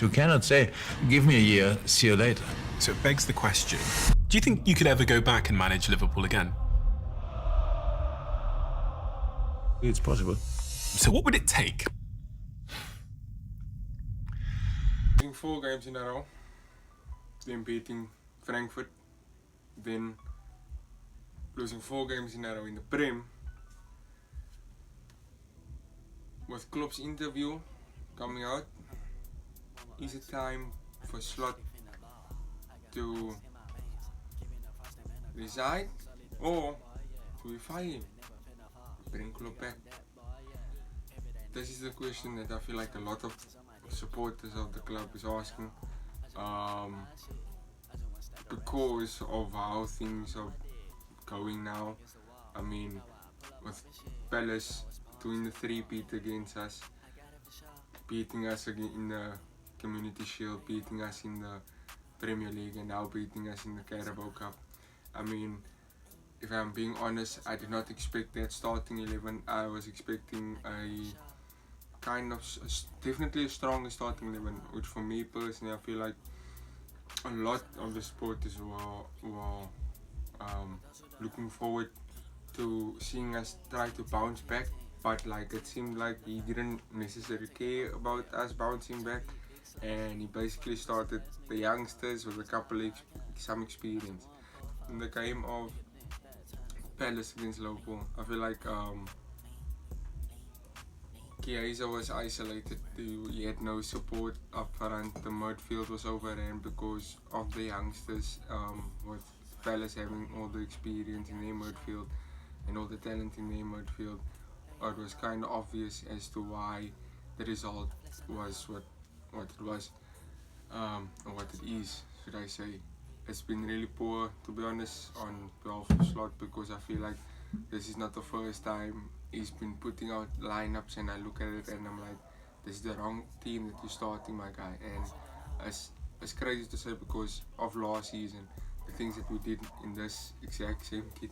You cannot say, give me a year, see you later. So it begs the question, do you think you could ever go back and manage Liverpool again? It's possible. So what would it take? Winning 4 games in a row, then beating Frankfurt, then losing 4 games in a row in the Prem. With Klopp's interview coming out, is it time for Slot to resign or do we fire him? Bring Klopp back? This is the question that I feel like a lot of supporters of the club is asking, because of how things are going now. I mean, with Palace doing the 3-peat against us, beating us again in the Community Shield, beating us in the Premier League, and now beating us in the Carabao Cup. I mean, if I'm being honest, I did not expect that starting 11. I was expecting a kind of definitely a stronger starting 11, which for me personally, I feel like a lot of the supporters were looking forward to seeing us try to bounce back, but like it seemed like he didn't necessarily care about us bouncing back, and he basically started the youngsters with a couple of some experience. In the game of Palace against Liverpool, I feel like Chiesa was isolated. He had no support up front. The midfield was overrun because of the youngsters, with Palace having all the experience in their midfield and all the talent in their midfield. It was kind of obvious as to why the result was what it was, or what it is, should I say. It's been really poor, to be honest, on behalf of Slot, because I feel like this is not the first time he's been putting out lineups and I look at it and I'm like, this is the wrong team that you're starting, my guy. And it's crazy to say because of last season, the things that we did in this exact same kit,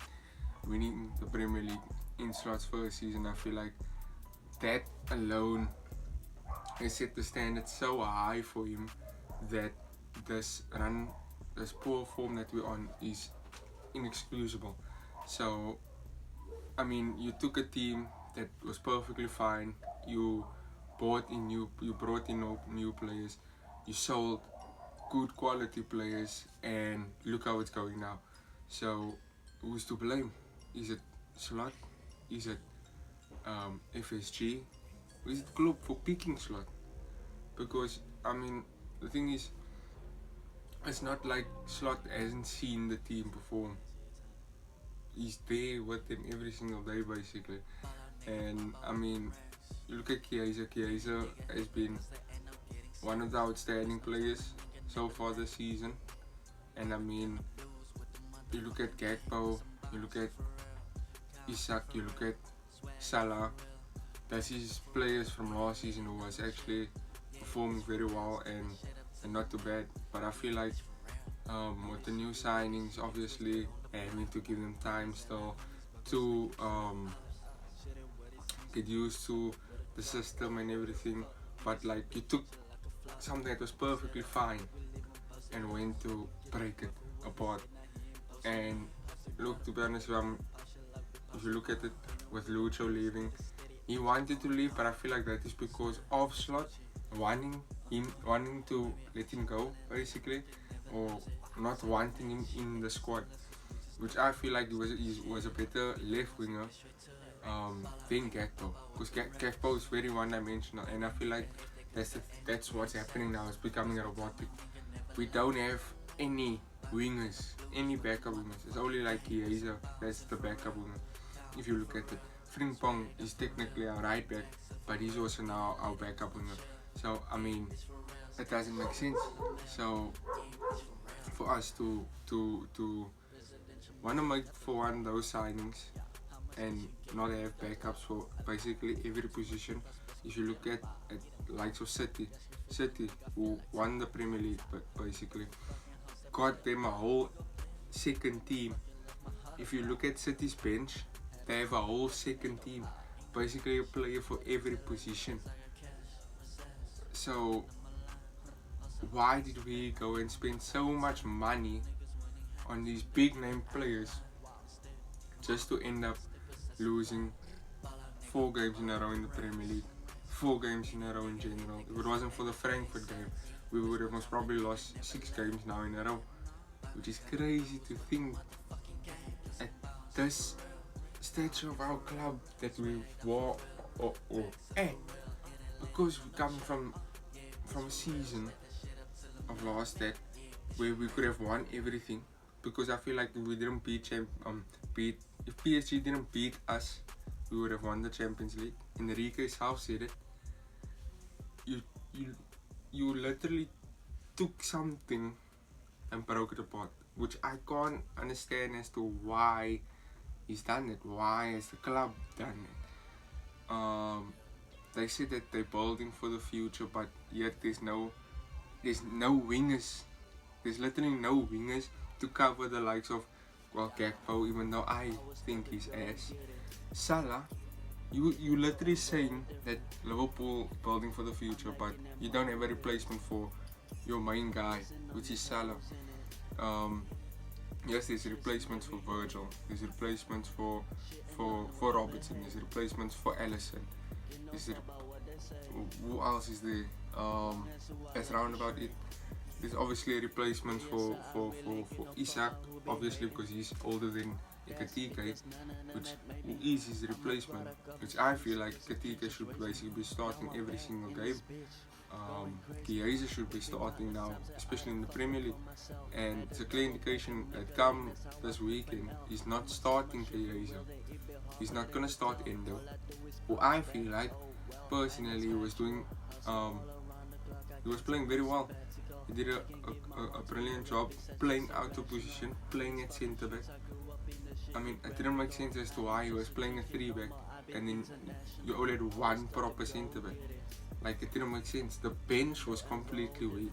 winning the Premier League in Slot's first season. I feel like that alone has set the standard so high for him that this poor form that we're on is inexcusable. So, I mean, you took a team that was perfectly fine. You brought in new players. You sold good quality players, and look how it's going now. So, who's to blame? Is it Slot? Is it FSG? Or is it Klopp for picking Slot? Because I mean, the thing is, it's not like Slot hasn't seen the team perform. He's there with them every single day basically. And I mean, you look at Chiesa has been one of the outstanding players so far this season. And I mean, you look at Gakpo, you look at Isak, you look at Salah. That's his players from last season who was actually performing very well and not too bad. But I feel like with the new signings, obviously, and we need to give them time still to get used to the system and everything. But like, you took something that was perfectly fine and went to break it apart. And look, to be honest, if you look at it with Lucho leaving, he wanted to leave, but I feel like that is because of Slot wanting to let him go basically, or not wanting him in the squad, which I feel like he was a better left winger than Gakpo, because Gakpo is very one-dimensional, and I feel like that's what's happening now. It's becoming robotic. We don't have any wingers, any backup wingers. It's only like Chiesa, that's the backup winger. If you look at it, Frimpong is technically our right back, but he's also now our backup winger. So I mean, it doesn't make sense. So for us to want to make for one those signings and not have backups for basically every position. If you look at likes of City who won the Premier League, but basically got them a whole second team. If you look at City's bench, they have a whole second team, basically a player for every position. So why did we go and spend so much money on these big name players just to end up losing 4 games in a row in the Premier League, 4 games in a row in general. If it wasn't for the Frankfurt game, we would have most probably lost 6 games now in a row, which is crazy to think at this stage of our club that we were at, because we come from a season of last that where we could have won everything, because I feel like if we didn't if PSG didn't beat us, we would have won the Champions League. Enrique himself said it. You literally took something and broke it apart, which I can't understand as to why he's done it. Why has the club done it? They said that they're building for the future, but yet there's no wingers. There's literally no wingers to cover the likes of, well, Gakpo, even though I think he's ass. Salah, you literally saying that Liverpool building for the future, but you don't have a replacement for your main guy, which is Salah. Yes, there's replacements for Virgil, there's replacements for Robertson, there's replacements for Alisson. Who else is there? That's round about it. There's obviously a replacement for Isak, obviously, because he's older than Ekatike, which is his replacement, which I feel like Ekatike should basically be starting every single game. Chiesa should be starting now, especially in the Premier League, and it's a clear indication that come this weekend he's not starting Chiesa. He's not gonna start Endo, who I feel like personally was doing. He was playing very well. He did a brilliant job playing out of position, playing at centre back. I mean, it didn't make sense as to why he was playing a 3-back and then you only had one proper centre back. Like, it didn't make sense. The bench was completely weak,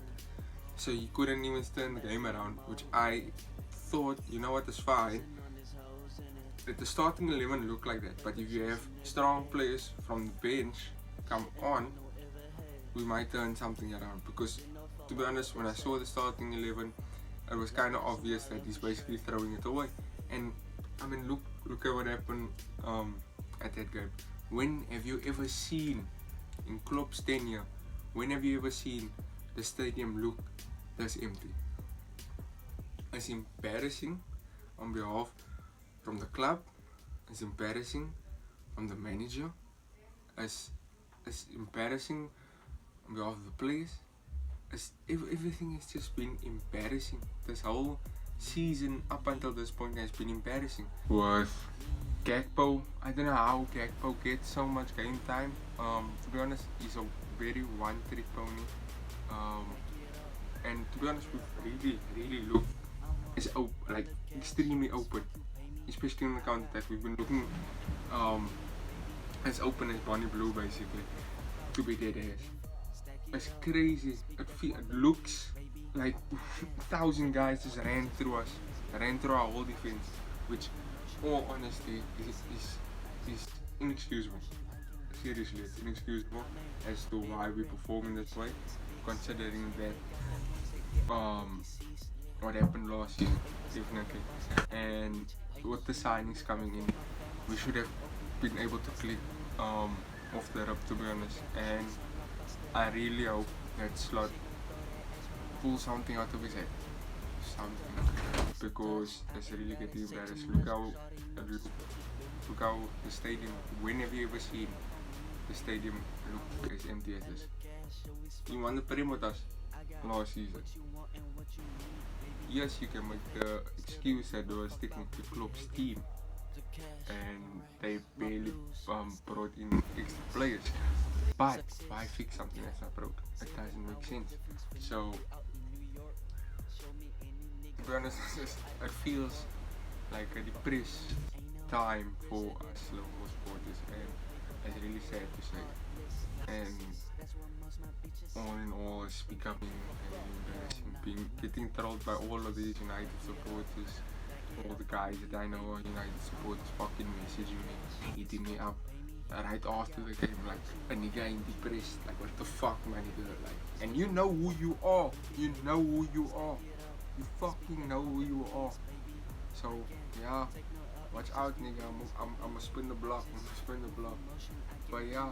so he couldn't even turn the game around, which I thought, you know what, is fine. That the starting 11 look like that, but if you have strong players from the bench come on, we might turn something around. Because to be honest, when I saw the starting 11, it was kind of obvious that he's basically throwing it away. And I mean, look at what happened at that game. When have you ever seen, in Klopp's tenure, when have you ever seen the stadium look this empty? It's embarrassing on behalf from the club, it's embarrassing from the manager, it's embarrassing on behalf of the players. Everything has just been embarrassing. This whole season up until this point has been embarrassing. With Gakpo, I don't know how Gakpo gets so much game time. To be honest, he's a very one-trick pony. And to be honest, we've really looked like extremely open, especially on the counter-attack. We've been looking as open as Bonnie Blue, basically, to be dead ass. It's crazy. It looks like 1,000 guys just ran through us, ran through our whole defense, which, all honesty, is inexcusable. Seriously, it's inexcusable as to why we perform in this way, considering that what happened last season, definitely. And with the signings coming in, we should have been able to click off the rip, to be honest. And I really hope that Slot pulls something out of his head, because it's really getting embarrassed. Look how the stadium, when have you ever seen the stadium look as empty as this? You won the Premier with us last season. Yes, you can make the excuse that it was technically Klopp's team and they barely brought in extra players. But why fix something that's not broken? It doesn't make sense. So, to be honest, it feels like a depressed time for us Liverpool supporters, and it's really sad to say. And all in all, it's becoming embarrassing. Getting trolled by all of these United supporters. All the guys that I know are United supporters fucking messaging me, hitting me up, right after the game, like a nigga ain't depressed, like what the fuck, my nigga, like, and you know who you are, you fucking know who you are, so yeah, watch out, nigga, I'ma spin the block, but yeah,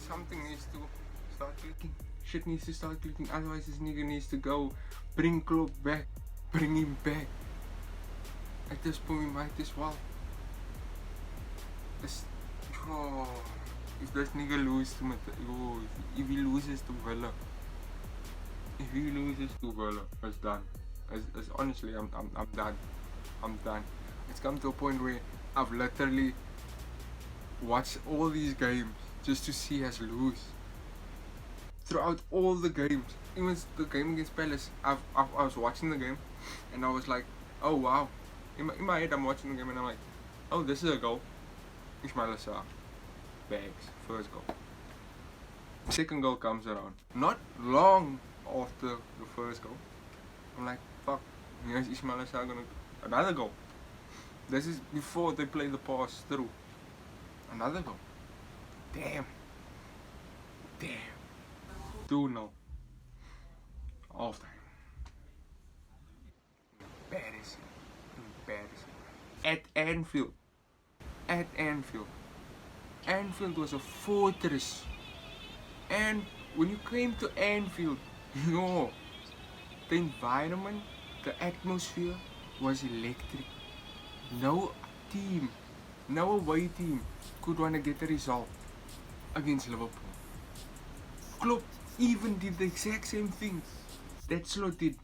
something needs to start clicking, shit needs to start clicking, otherwise this nigga needs to go, bring Klopp back, bring him back, at this point we might as well. If this nigga loses to if he loses to Villa, it's done. It's honestly, I'm done. It's come to a point where I've literally watched all these games just to see us lose. Throughout all the games, even the game against Palace, I was watching the game, and I was like, oh wow. In my head, I'm watching the game, and I'm like, oh, this is a goal. Ismail Assar, bags, first goal. Second goal comes around. Not long after the first goal, I'm like, fuck, here's Ismail Assar gonna another goal. This is before they play the pass through. Another goal. Damn. 2-0. Half time. Embarrassing. At Anfield. Anfield was a fortress. And when you came to Anfield, the environment, the atmosphere was electric. No team, no away team could want to get a result against Liverpool. Klopp even did the exact same thing that Slot did,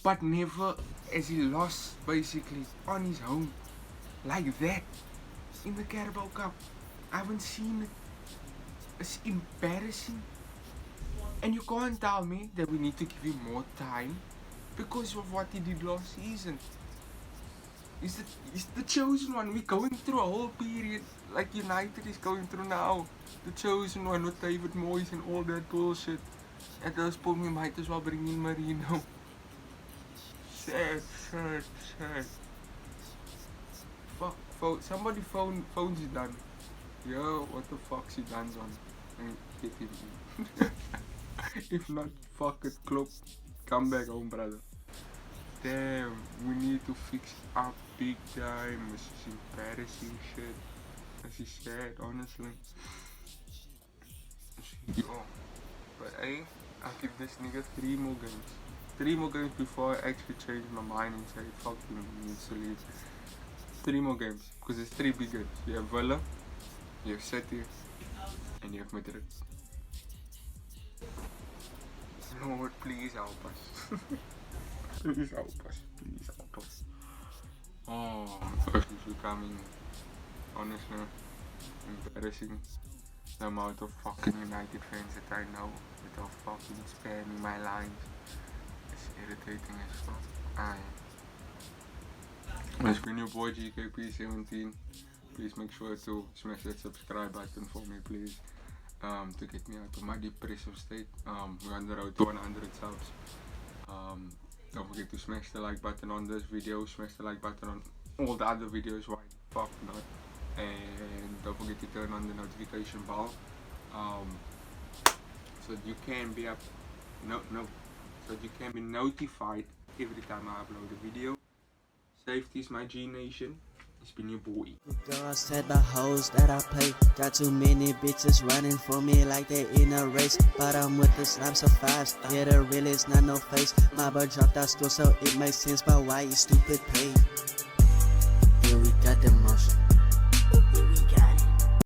but never as he lost basically on his own like that in the Carabao Cup. I haven't seen it. It's embarrassing. And you can't tell me that we need to give him more time because of what he did last season. He's the chosen one. We're going through a whole period like United is going through now. The chosen one with David Moyes and all that bullshit. At this point we might as well bring in Marino. Sad. Fuck, somebody phones Zidane. Yo, what the fuck Zidane's on? And get him in. If not, fuck it, Klopp. Come back home, brother. Damn, we need to fix up big time. This is embarrassing shit. This is sad, honestly. Yo, but hey, I'll give this nigga 3 more games. 3 more games before I actually change my mind and say, fuck him, he needs to leave. 3 more games, because it's 3 big games. You have Villa, you have City, and you have Madrid. Lord, please help us. Please help us. Oh, it's becoming, honestly, embarrassing. The amount of fucking United fans that I know that are fucking spamming my lines. It's irritating as fuck. It's been your boy GKP17. Please make sure to smash that subscribe button for me, please. To get me out of my depressive state. We're on the road to 100 subs. Don't forget to smash the like button on this video, smash the like button on all the other videos, why the fuck not? And don't forget to turn on the notification bell, so that you can be so that you can be notified every time I upload a video. Safety is my G Nation. It's been your boy. Girls said the hoes that I play got too many bitches running for me like they in a race. But I'm with the snaps of 5s. Yeah, the real is not no face. My butt dropped out school, so it makes sense. But why you stupid pay?